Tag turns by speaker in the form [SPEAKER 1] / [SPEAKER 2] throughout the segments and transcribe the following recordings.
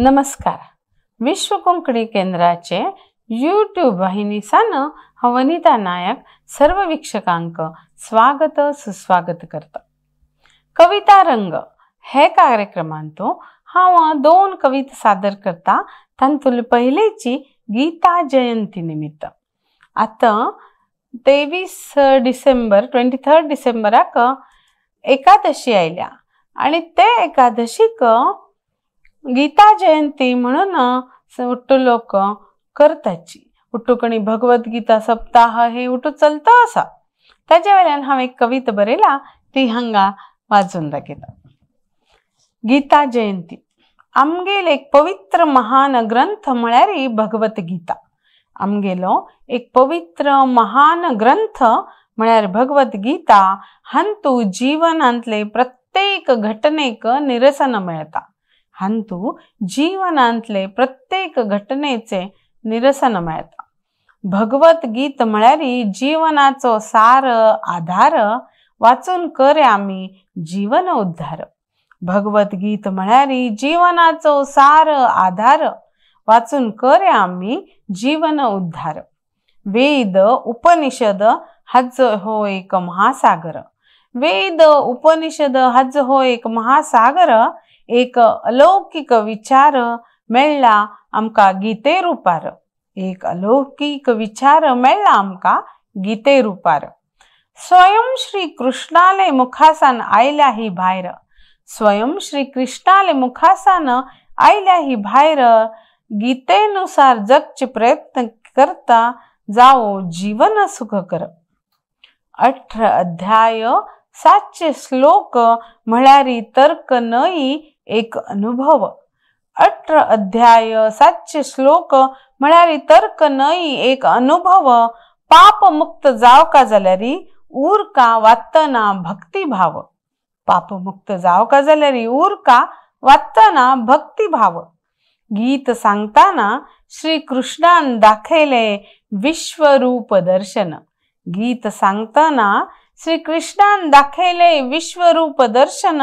[SPEAKER 1] नमस्कार. विश्व कोंकणी केंद्राचे यूट्यूब वाहिनीसान वनिता नायक सर्व वीक्षकांक स्वागत सुस्वागत करता. कविता रंग हे कार्यक्रमांतून हांव 2 कविता सादर करता. तांतूंतली पहिलीची गीता जयंती निमित्त. आता 23 डिसेंबराक एकादशी आयल्या आणि ते एकादशीक गीता जयंती म्हणून उट्टू लोक करताची. उट्टूकणी भगवद्गीता सप्ताह हे उट्टू चलता असा. त्याच्या वेळान हांव एक कविता बरयला ती हांगा वाचून दाखयता. गीता जयंती. आमगेल एक पवित्र महान ग्रंथ म्हळ्यार भगवद्गीता. आमगेलो एक पवित्र महान ग्रंथ म्हळ्यार भगवद्गीता हांतू जीवनांतले प्रत्येक घटनेक निरसन मेळता. हांतू जीवनांतले प्रत्येक घटनेचे निरसन मेळता. भगवद्गीत म्हळ्यार जीवनाचो सार आधार. वाचून करे आमी जीवन उद्धार. भगवद्गीत म्हळ्यार जीवनाचो सार आधार. वाचून करे आमी जीवन उद्धार. वेद उपनिषद हाच हो एक महासागर. वेद उपनिषद हाच हो एक महासागर. एक अलौकिक विचार मेळ्ळा आमका गीते रुपार. एक अलौकिक विचार मेळ्ळा आमका गीते रुपार. स्वयं श्री कृष्णाले मुखासान आयल्या ही भायर. स्वयं श्री कृष्णाले मुखासान आयल्या ही भायर. गीतेनुसार जगचे प्रयत्न करता जाओ जीवन सुखकर. 18 अध्याय 700 श्लोक म्हळ्यार तर्क नई एक अनुभव. 18 अध्याय 700 श्लोक म्हळ्यार तर्क नई एक अनुभव. पाप मुक्त जावका जाल्यार उरका वात्तना भक्तिभाव. पाप मुक्त जावका जाल्यार उरका वात्तना भक्तिभाव. गीत सांगताना श्री कृष्णान दाखयले विश्वरूप दर्शन. गीत सांगताना श्री कृष्णान दाखयले विश्वरूप दर्शन.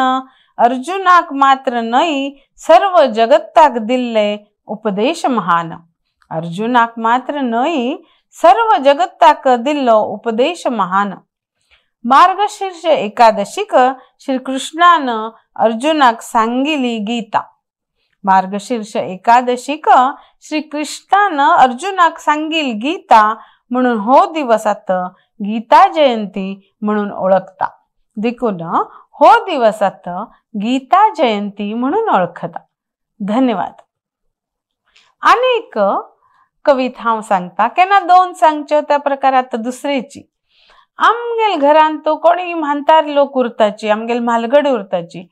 [SPEAKER 1] अर्जुनाक मात्र नई सर्व जगताक दिल्ले उपदेश महान. अर्जुनाक मात्र नई सर्व जगताक दिल्लो उपदेश महान. मार्गशीर्ष एकादशीक श्री कृष्णान अर्जुनाक सांगिली गीता. मार्गशीर्ष एकादशीक श्री कृष्णान अर्जुनाक सांगिल गीता म्हणून हो दिवसात गीता जयंती म्हणून ओळखता. देखून हो दिवसात गीता जयंती म्हणून ओळखता. धन्यवाद. अनेक कविता हांव सांगता. केन्ना 2 सांगच्यो त्या प्रकारात दुसरेची. आमगेल घरांत तो कोणी म्हातार लोक उरताची, आमगेल म्हालगडी उरताची.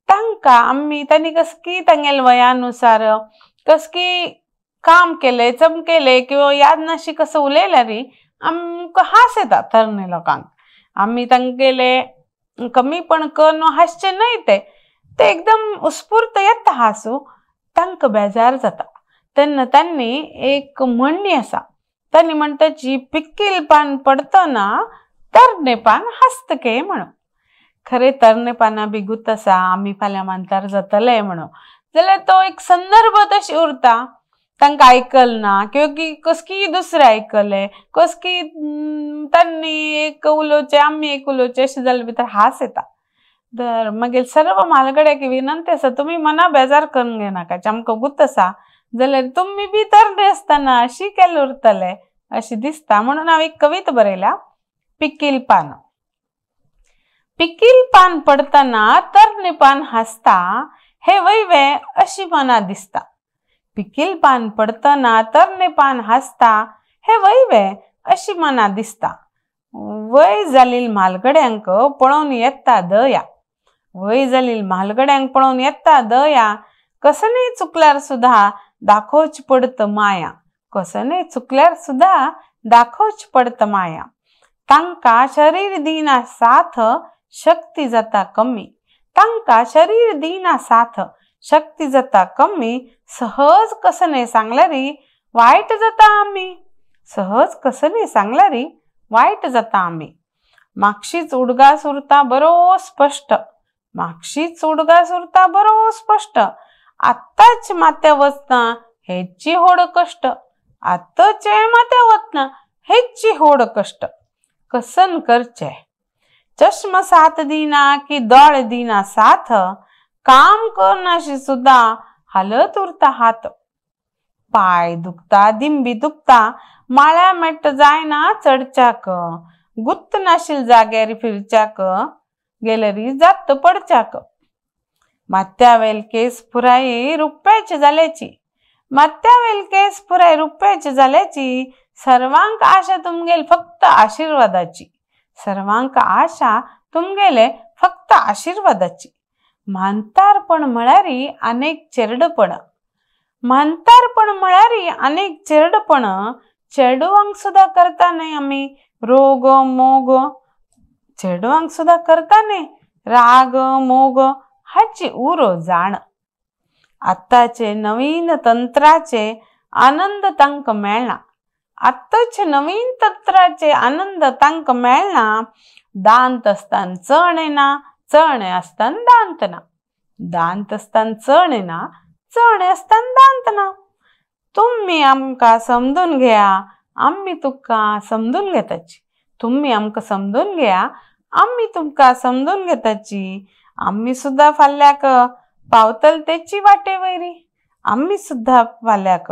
[SPEAKER 1] तांकां आमी तांणी कसकी तांगेल वयानुसार कसकी काम केले चमकेले किंवा याद नाशी कसं उलयल्यार आमकां हास येता. तरणे लोकांक आमी तांगेले कमीपण करून हासचे न्हय ते एकदम उत्स्फूर्त येता हासूं. तांकां बेजार जाता. तेन्ना तांणी एक म्हणणी आसा. तांणी म्हणटाची पिकीलपण पडतना तरणेपण हसतके म्हणून. खरे तरणेपणा बी गुत आसा. आमी फाल्यां मानतार जातले म्हणून जाल्यार तो एक संदर्भ तशी उरता. तांकां आयकल ना किंवा कसकी दुसरे आयकले कसकी तांणी एक उलोवचे आमी एक उलोवचे अशें जाल्यार भितर हास येता. तर मागीर सर्व म्हालगड्याक विनंती आसा तुमी मना बेजार करून घेनाका. आमकां गुत आसा जाल्यार तुमी बी तरणे आसतना अशी केले उरतले अशी दिसता. म्हणून हांव एक कविता बरयला. पिकील पान. पिकील पान पडतना तरणेपण हासता हे वैवे अशी मना दिसता. पिकील पान पडतना तरणेपण हासता हे वैवे अशी मना दिसता. वय जालील म्हालगड्यांक पळोवन येता दया. वय जालील म्हालगड्यांक पळोवन येता दया. कसनय चुकल्यार सुद्धा दाखोवच पडत माया. कसनय चुकल्यार सुद्धा दाखोवच पडत माया. तांकां शरीर दिना साथ शक्ती जाता कमी. तांकां शरीर दिना साथ शक्ती जाता कमी. सहज कसने सांगल्यार वायट जाता आमी. सहज कसने सांगल्यार वायट जाता आमी. मागशीच उडगास उरता बरो स्पश्ट. मागशीच उडगास उरता बरो स्पश्ट. आत्ताच मात्या वचना हेची होड कष्ट, आत्ताचे मात्या वचना हेची होड कष्ट, कसन करचे. चष्म साथ दीना की दौड़ दीना साथ, काम करनाशी सुद्धा हालत उरता हात. पाय दुखता दिंबी दुखता माळ्या मेट जायना चढच्याक, गुत्त नाशील जाग्यार फिरच्याक, गेलरी जात पडच्याक. माथ्यावेल केस पुराई रुपयाची जाल्याची, माथ्यावेल केस पुराई रुपयाची जाल्याची, सर्वांक आशा तुमगेल फक्त आशीर्वादाची, सर्वांक आशा तुमगेले फक्त आशीर्वादाची. म्हातारपण म्हळ्यारी अनेक चेरडपण, म्हातारपण म्हळ्यारी अनेक चेरडपण, चेडवांक सुद्धा करता नाही आम्ही रोग मोग, चेडवांक सुद्धा करता नाही राग मोग हाची उरो जाण. आत्ताचे नवीन तंत्राचे आनंद तांक मेळना, आत्ताचे नवीन तंत्राचे आनंद तांक मेळना. दांत असतान चण येना, चणे असतान दांत ना, दांत असतान चण येना, चणे असतान दांत ना. तुम्ही आमका समजून घ्या, आम्ही तुमका समजून घेताची. तुम्ही आमका समजून घ्या, आम्ही तुमका समजून घेताची. आम्ही सुद्धा फाल्याक पावतल तेची वाटे वैरी, आम्ही सुद्धा फाल्याक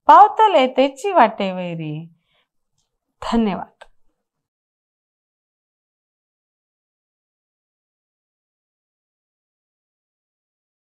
[SPEAKER 1] पावतले तेची वाटे वैरी. धन्यवाद.